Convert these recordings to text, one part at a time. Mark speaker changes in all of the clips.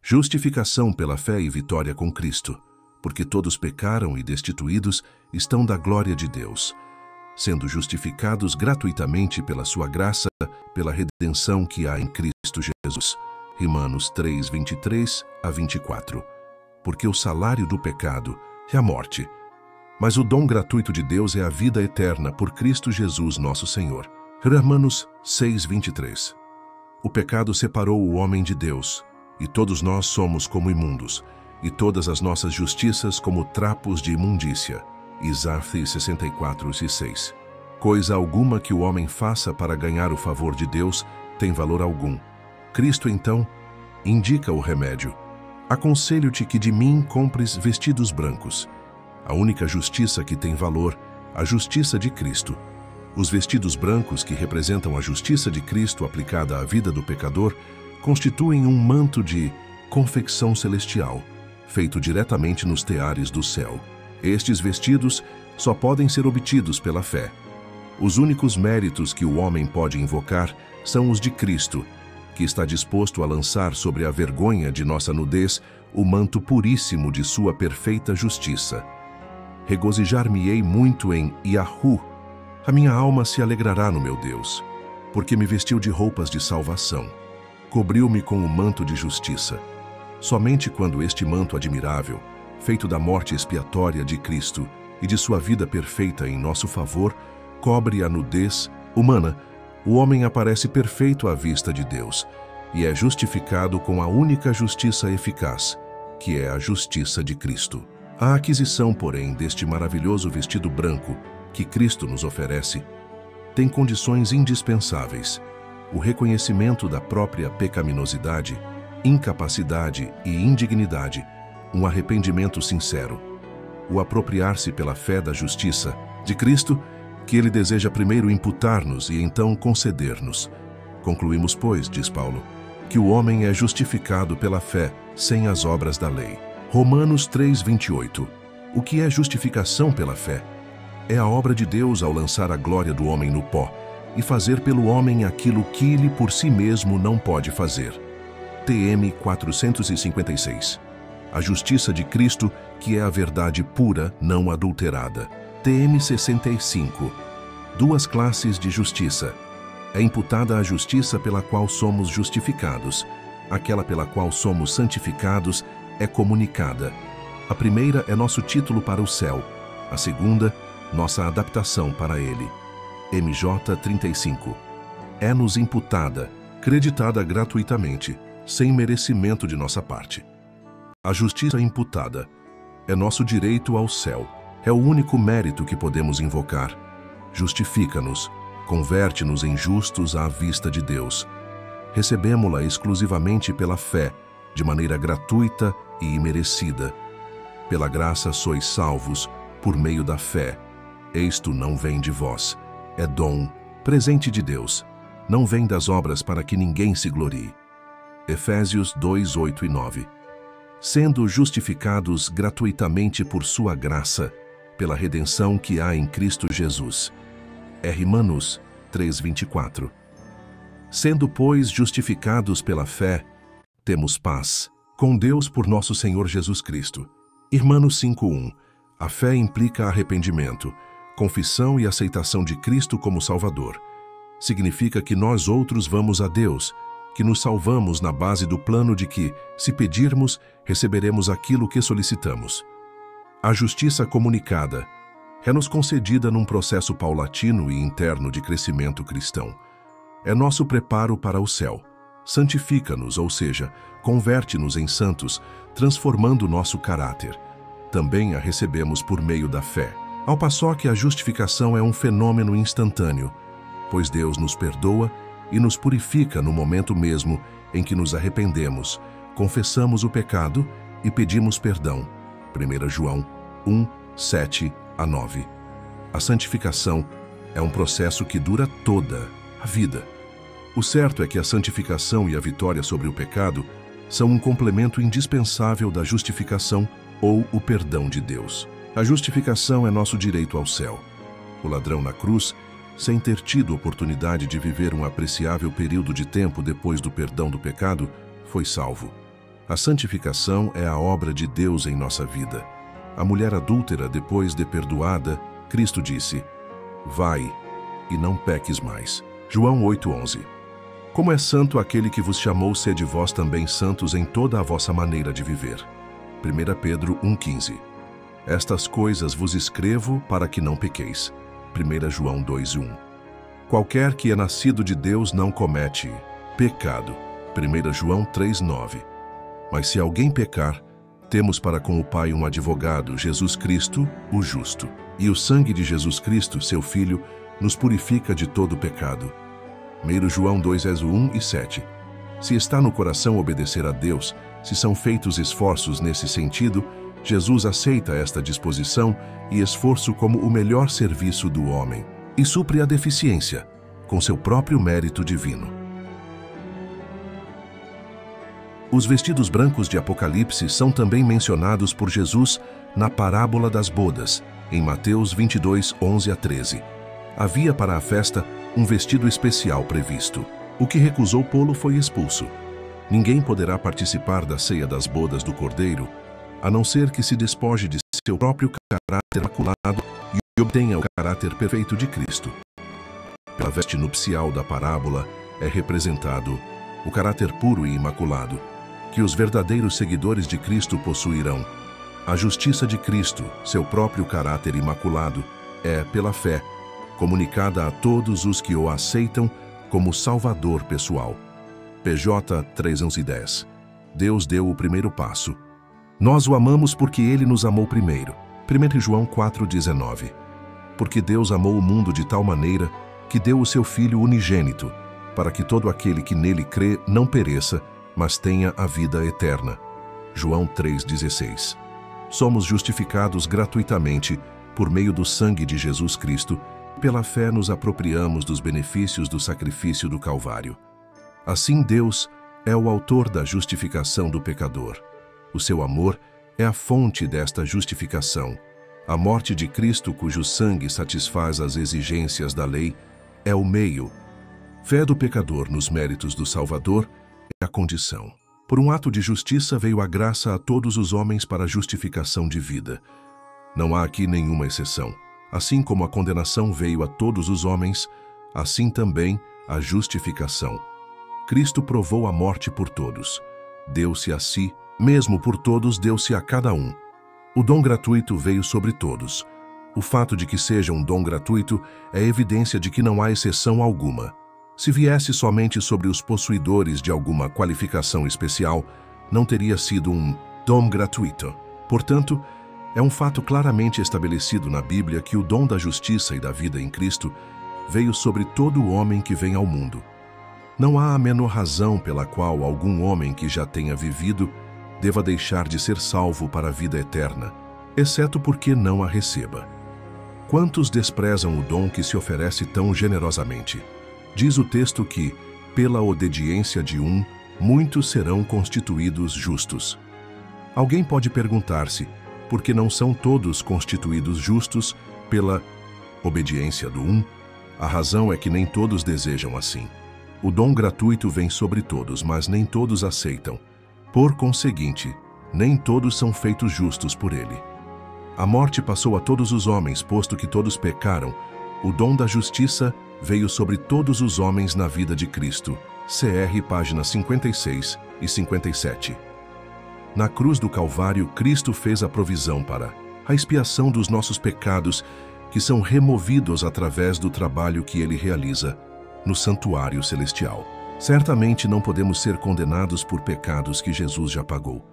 Speaker 1: Justificação pela fé e vitória com Cristo, porque todos pecaram e destituídos estão da glória de Deus, sendo justificados gratuitamente pela sua graça, pela redenção que há em Cristo Jesus. Romanos 3, 23 a 24. Porque o salário do pecado é a morte, mas o dom gratuito de Deus é a vida eterna por Cristo Jesus nosso Senhor. Romanos 6, 23. O pecado separou o homem de Deus, e todos nós somos como imundos, e todas as nossas justiças como trapos de imundícia. Isaías 64, 6. Coisa alguma que o homem faça para ganhar o favor de Deus tem valor algum. Cristo, então, indica o remédio. Aconselho-te que de mim compres vestidos brancos. A única justiça que tem valor, a justiça de Cristo. Os vestidos brancos, que representam a justiça de Cristo aplicada à vida do pecador, constituem um manto de confecção celestial, feito diretamente nos teares do céu. Estes vestidos só podem ser obtidos pela fé. Os únicos méritos que o homem pode invocar são os de Cristo, que está disposto a lançar sobre a vergonha de nossa nudez o manto puríssimo de sua perfeita justiça. Regozijar-me-ei muito em Yahu. A minha alma se alegrará no meu Deus, porque me vestiu de roupas de salvação. Cobriu-me com o manto de justiça. Somente quando este manto admirável, feito da morte expiatória de Cristo e de sua vida perfeita em nosso favor, cobre a nudez humana, o homem aparece perfeito à vista de Deus e é justificado com a única justiça eficaz, que é a justiça de Cristo. A aquisição, porém, deste maravilhoso vestido branco que Cristo nos oferece tem condições indispensáveis: o reconhecimento da própria pecaminosidade, incapacidade e indignidade, um arrependimento sincero, o apropriar-se pela fé da justiça de Cristo, que Ele deseja primeiro imputar-nos e então conceder-nos. Concluímos, pois, diz Paulo, que o homem é justificado pela fé, sem as obras da lei. Romanos 3, 28. O que é justificação pela fé? É a obra de Deus ao lançar a glória do homem no pó e fazer pelo homem aquilo que ele por si mesmo não pode fazer. TM 456. A justiça de Cristo, que é a verdade pura, não adulterada. TM 65. Duas classes de justiça. É imputada a justiça pela qual somos justificados. Aquela pela qual somos santificados é comunicada. A primeira é nosso título para o céu. A segunda, nossa adaptação para ele. MJ 35. É-nos imputada, creditada gratuitamente, sem merecimento de nossa parte. A justiça imputada é nosso direito ao céu. É o único mérito que podemos invocar. Justifica-nos, converte-nos em justos à vista de Deus. Recebemo-la exclusivamente pela fé, de maneira gratuita e imerecida. Pela graça sois salvos, por meio da fé. Isto não vem de vós, é dom, presente de Deus. Não vem das obras para que ninguém se glorie. Efésios 2, 8 e 9. Sendo justificados gratuitamente por sua graça, pela redenção que há em Cristo Jesus. Romanos 3, 24. Sendo, pois, justificados pela fé, temos paz com Deus por nosso Senhor Jesus Cristo. Romanos 5, 1. A fé implica arrependimento, confissão e aceitação de Cristo como Salvador. Significa que nós outros vamos a Deus, que nos salvamos na base do plano de que, se pedirmos, receberemos aquilo que solicitamos. A justiça comunicada é-nos concedida num processo paulatino e interno de crescimento cristão. É nosso preparo para o céu. Santifica-nos, ou seja, converte-nos em santos, transformando nosso caráter. Também a recebemos por meio da fé. Ao passo que a justificação é um fenômeno instantâneo, pois Deus nos perdoa e nos purifica no momento mesmo em que nos arrependemos, confessamos o pecado e pedimos perdão. 1 João 1, 7 a 9. A santificação é um processo que dura toda a vida. O certo é que a santificação e a vitória sobre o pecado são um complemento indispensável da justificação ou o perdão de Deus. A justificação é nosso direito ao céu. O ladrão na cruz, sem ter tido oportunidade de viver um apreciável período de tempo depois do perdão do pecado, foi salvo. A santificação é a obra de Deus em nossa vida. A mulher adúltera, depois de perdoada, Cristo disse: vai e não peques mais. João 8:11. Como é santo aquele que vos chamou, sede vós também santos em toda a vossa maneira de viver. 1 Pedro 1:15. Estas coisas vos escrevo para que não pequeis. 1 João 2:1. Qualquer que é nascido de Deus não comete pecado. 1 João 3:9. Mas se alguém pecar, temos para com o Pai um advogado, Jesus Cristo, o justo. E o sangue de Jesus Cristo, seu Filho, nos purifica de todo pecado. 1 João 2:1 e 7. Se está no coração obedecer a Deus, se são feitos esforços nesse sentido, Jesus aceita esta disposição e esforço como o melhor serviço do homem e supre a deficiência com seu próprio mérito divino. Os vestidos brancos de Apocalipse são também mencionados por Jesus na parábola das bodas, em Mateus 22:11 a 13. Havia para a festa um vestido especial previsto. O que recusou pô-lo foi expulso. Ninguém poderá participar da ceia das bodas do Cordeiro, a não ser que se despoje de seu próprio caráter imaculado e obtenha o caráter perfeito de Cristo. Pela veste nupcial da parábola é representado o caráter puro e imaculado, que os verdadeiros seguidores de Cristo possuirão. A justiça de Cristo, seu próprio caráter imaculado, é, pela fé, comunicada a todos os que o aceitam como Salvador pessoal. PJ 3:11 e 10. Deus deu o primeiro passo. Nós o amamos porque Ele nos amou primeiro. 1 João 4:19. Porque Deus amou o mundo de tal maneira que deu o seu Filho unigênito, para que todo aquele que nele crê não pereça, mas tenha a vida eterna. João 3:16. Somos justificados gratuitamente por meio do sangue de Jesus Cristo. Pela fé nos apropriamos dos benefícios do sacrifício do Calvário. Assim Deus é o autor da justificação do pecador. O seu amor é a fonte desta justificação. A morte de Cristo, cujo sangue satisfaz as exigências da lei, é o meio. Fé do pecador nos méritos do Salvador é a condição. Por um ato de justiça veio a graça a todos os homens para a justificação de vida. Não há aqui nenhuma exceção. Assim como a condenação veio a todos os homens, assim também a justificação. Cristo provou a morte por todos. Deu-se a si, mesmo por todos deu-se a cada um. O dom gratuito veio sobre todos. O fato de que seja um dom gratuito é evidência de que não há exceção alguma. Se viesse somente sobre os possuidores de alguma qualificação especial, não teria sido um dom gratuito. Portanto, é um fato claramente estabelecido na Bíblia que o dom da justiça e da vida em Cristo veio sobre todo o homem que vem ao mundo. Não há a menor razão pela qual algum homem que já tenha vivido deva deixar de ser salvo para a vida eterna, exceto porque não a receba. Quantos desprezam o dom que se oferece tão generosamente? Diz o texto que, pela obediência de um, muitos serão constituídos justos. Alguém pode perguntar-se, por que não são todos constituídos justos pela obediência do um? A razão é que nem todos desejam assim. O dom gratuito vem sobre todos, mas nem todos aceitam. Por conseguinte, nem todos são feitos justos por ele. A morte passou a todos os homens, posto que todos pecaram. O dom da justiça veio sobre todos os homens na vida de Cristo. CR, páginas 56 e 57. Na cruz do Calvário, Cristo fez a provisão para a expiação dos nossos pecados, que são removidos através do trabalho que ele realiza no santuário celestial. Certamente não podemos ser condenados por pecados que Jesus já pagou.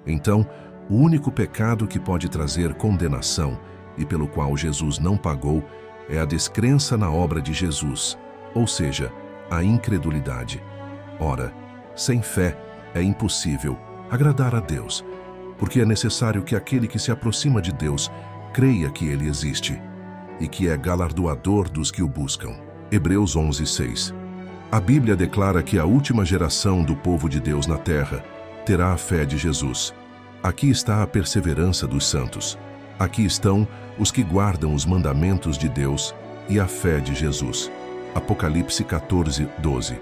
Speaker 1: Então, o único pecado que pode trazer condenação e pelo qual Jesus não pagou é a descrença na obra de Jesus, ou seja, a incredulidade. Ora, sem fé é impossível agradar a Deus, porque é necessário que aquele que se aproxima de Deus creia que Ele existe e que é galardoador dos que o buscam. Hebreus 11:6. A Bíblia declara que a última geração do povo de Deus na terra terá a fé de Jesus. Aqui está a perseverança dos santos. Aqui estão os que guardam os mandamentos de Deus e a fé de Jesus. Apocalipse 14:12.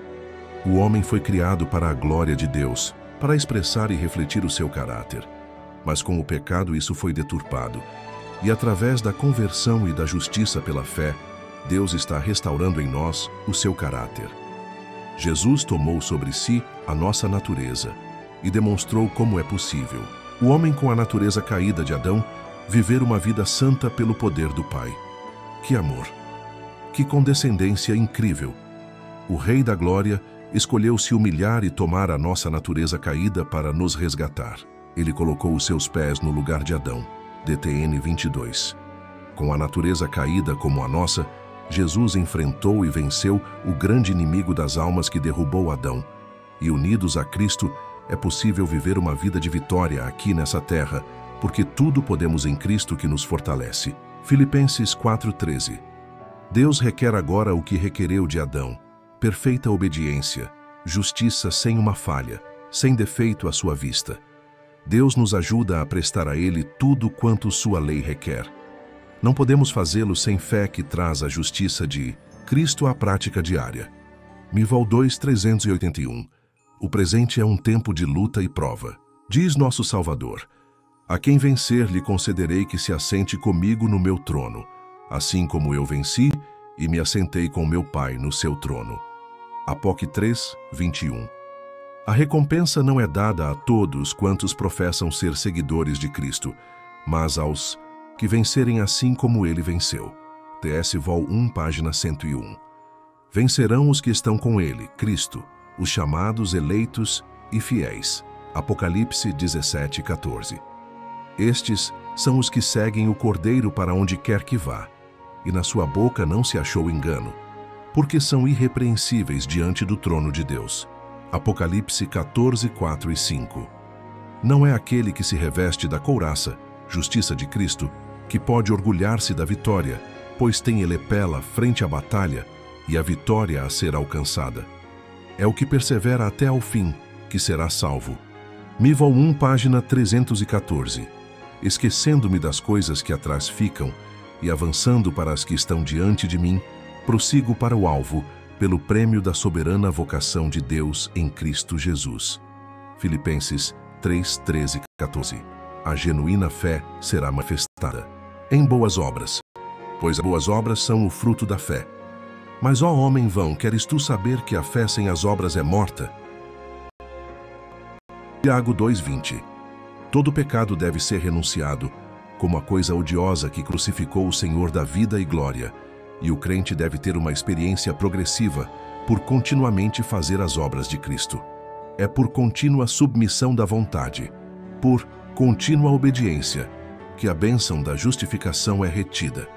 Speaker 1: O homem foi criado para a glória de Deus. para expressar e refletir o seu caráter. Mas com o pecado isso foi deturpado. E através da conversão e da justiça pela fé, Deus está restaurando em nós o seu caráter. Jesus tomou sobre si a nossa natureza e demonstrou como é possível o homem com a natureza caída de Adão viver uma vida santa pelo poder do Pai. Que amor! Que condescendência incrível! O Rei da Glória escolheu se humilhar e tomar a nossa natureza caída para nos resgatar. Ele colocou os seus pés no lugar de Adão. DTN 22. Com a natureza caída como a nossa, Jesus enfrentou e venceu o grande inimigo das almas que derrubou Adão. E unidos a Cristo, é possível viver uma vida de vitória aqui nessa terra, porque tudo podemos em Cristo que nos fortalece. Filipenses 4:13. Deus requer agora o que requereu de Adão: perfeita obediência, justiça sem uma falha, sem defeito à sua vista. Deus nos ajuda a prestar a Ele tudo quanto sua lei requer. Não podemos fazê-lo sem fé que traz a justiça de Cristo à prática diária. Mivol 2:381. O presente é um tempo de luta e prova. Diz nosso Salvador: a quem vencer lhe concederei que se assente comigo no meu trono, assim como eu venci e me assentei com meu Pai no seu trono. Apóc 3:21. A recompensa não é dada a todos quantos professam ser seguidores de Cristo, mas aos que vencerem assim como ele venceu. TS Vol 1, página 101. Vencerão os que estão com ele, Cristo, os chamados, eleitos e fiéis. Apocalipse 17:14. Estes são os que seguem o Cordeiro para onde quer que vá, e na sua boca não se achou engano, porque são irrepreensíveis diante do trono de Deus. Apocalipse 14:4 e 5. Não é aquele que se reveste da couraça, justiça de Cristo, que pode orgulhar-se da vitória, pois tem elepela frente à batalha e a vitória a ser alcançada. É o que persevera até ao fim, que será salvo. Mivol 1, página 314. Esquecendo-me das coisas que atrás ficam e avançando para as que estão diante de mim, prossigo para o alvo, pelo prêmio da soberana vocação de Deus em Cristo Jesus. Filipenses 3:13 e 14. A genuína fé será manifestada em boas obras, pois as boas obras são o fruto da fé. Mas, ó homem vão, queres tu saber que a fé sem as obras é morta? Tiago 2:20. Todo pecado deve ser renunciado, como a coisa odiosa que crucificou o Senhor da vida e glória, e o crente deve ter uma experiência progressiva por continuamente fazer as obras de Cristo. É por contínua submissão da vontade, por contínua obediência, que a bênção da justificação é retida.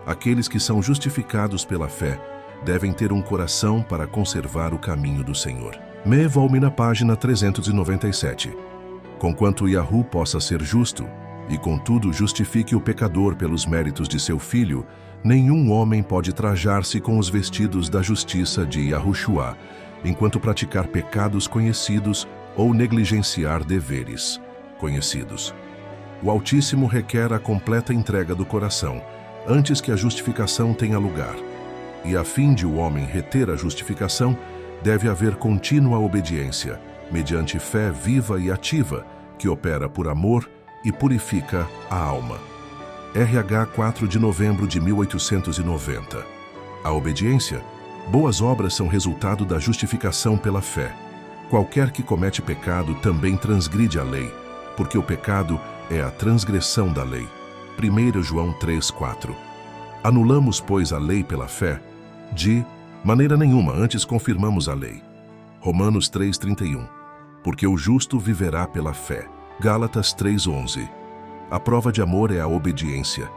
Speaker 1: Aqueles que são justificados pela fé devem ter um coração para conservar o caminho do Senhor. Mevol-me na página 397. Conquanto Yahu possa ser justo, e contudo justifique o pecador pelos méritos de seu Filho, nenhum homem pode trajar-se com os vestidos da justiça de Yahushua, enquanto praticar pecados conhecidos ou negligenciar deveres conhecidos. O Altíssimo requer a completa entrega do coração, antes que a justificação tenha lugar. E a fim de o homem reter a justificação, deve haver contínua obediência, mediante fé viva e ativa, que opera por amor e purifica a alma. RH 4 de novembro de 1890. A obediência, boas obras são resultado da justificação pela fé. Qualquer que comete pecado também transgride a lei, porque o pecado é a transgressão da lei. 1 João 3:4. Anulamos, pois, a lei pela fé? De maneira nenhuma, antes confirmamos a lei. Romanos 3:31. Porque o justo viverá pela fé. Gálatas 3:11. A prova de amor é a obediência.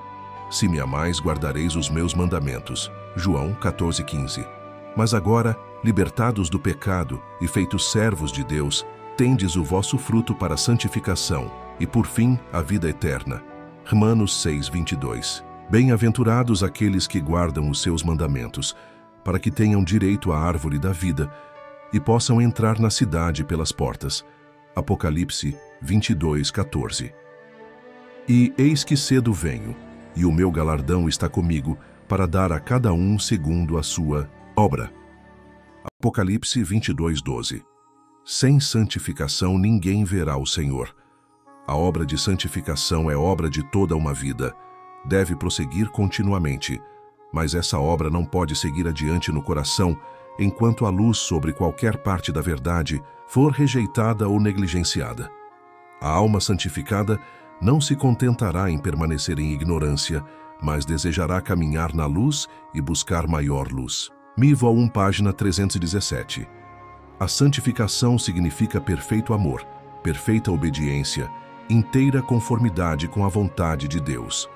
Speaker 1: Se me amais, guardareis os meus mandamentos. João 14:15. Mas agora, libertados do pecado e feitos servos de Deus, tendes o vosso fruto para a santificação e, por fim, a vida eterna. Romanos 6:22. Bem-aventurados aqueles que guardam os seus mandamentos, para que tenham direito à árvore da vida e possam entrar na cidade pelas portas. Apocalipse 22:14. E eis que cedo venho, e o meu galardão está comigo, para dar a cada um segundo a sua obra. Apocalipse 22:12. Sem santificação ninguém verá o Senhor. A obra de santificação é obra de toda uma vida. Deve prosseguir continuamente, mas essa obra não pode seguir adiante no coração enquanto a luz sobre qualquer parte da verdade for rejeitada ou negligenciada. A alma santificada não se contentará em permanecer em ignorância, mas desejará caminhar na luz e buscar maior luz. Mivo 1, página 317. A santificação significa perfeito amor, perfeita obediência, inteira conformidade com a vontade de Deus.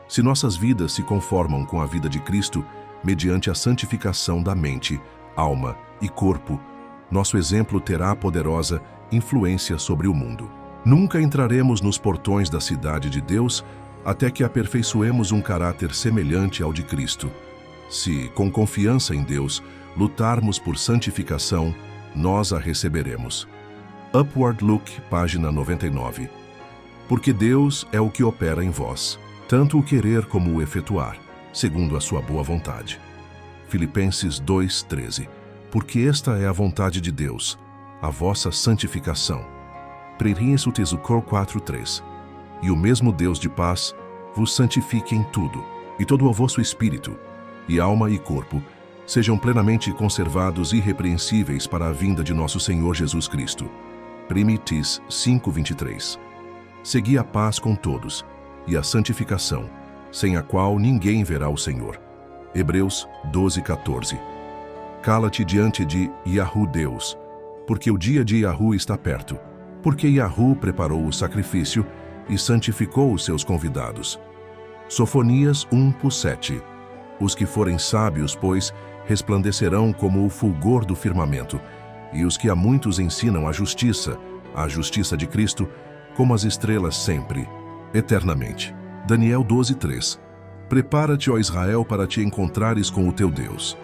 Speaker 1: Se nossas vidas se conformam com a vida de Cristo, mediante a santificação da mente, alma e corpo, nosso exemplo terá poderosa influência sobre o mundo. Nunca entraremos nos portões da cidade de Deus até que aperfeiçoemos um caráter semelhante ao de Cristo. Se, com confiança em Deus, lutarmos por santificação, nós a receberemos. Upward Look, página 99. Porque Deus é o que opera em vós, tanto o querer como o efetuar, segundo a sua boa vontade. Filipenses 2:13. Porque esta é a vontade de Deus, a vossa santificação. 1 Tessalonicenses 4:3. E o mesmo Deus de paz vos santifique em tudo, e todo o vosso espírito, e alma e corpo, sejam plenamente conservados irrepreensíveis para a vinda de nosso Senhor Jesus Cristo. 1 Tis 5:23. Segui a paz com todos, e a santificação, sem a qual ninguém verá o Senhor. Hebreus 12:14. Cala-te diante de Yahu Deus, porque o dia de Yahu está perto, porque Yahu preparou o sacrifício e santificou os seus convidados. Sofonias 1:7. Os que forem sábios, pois, resplandecerão como o fulgor do firmamento, e os que a muitos ensinam a justiça de Cristo, como as estrelas sempre, eternamente. Daniel 12:3. Prepara-te, ó Israel, para te encontrares com o teu Deus.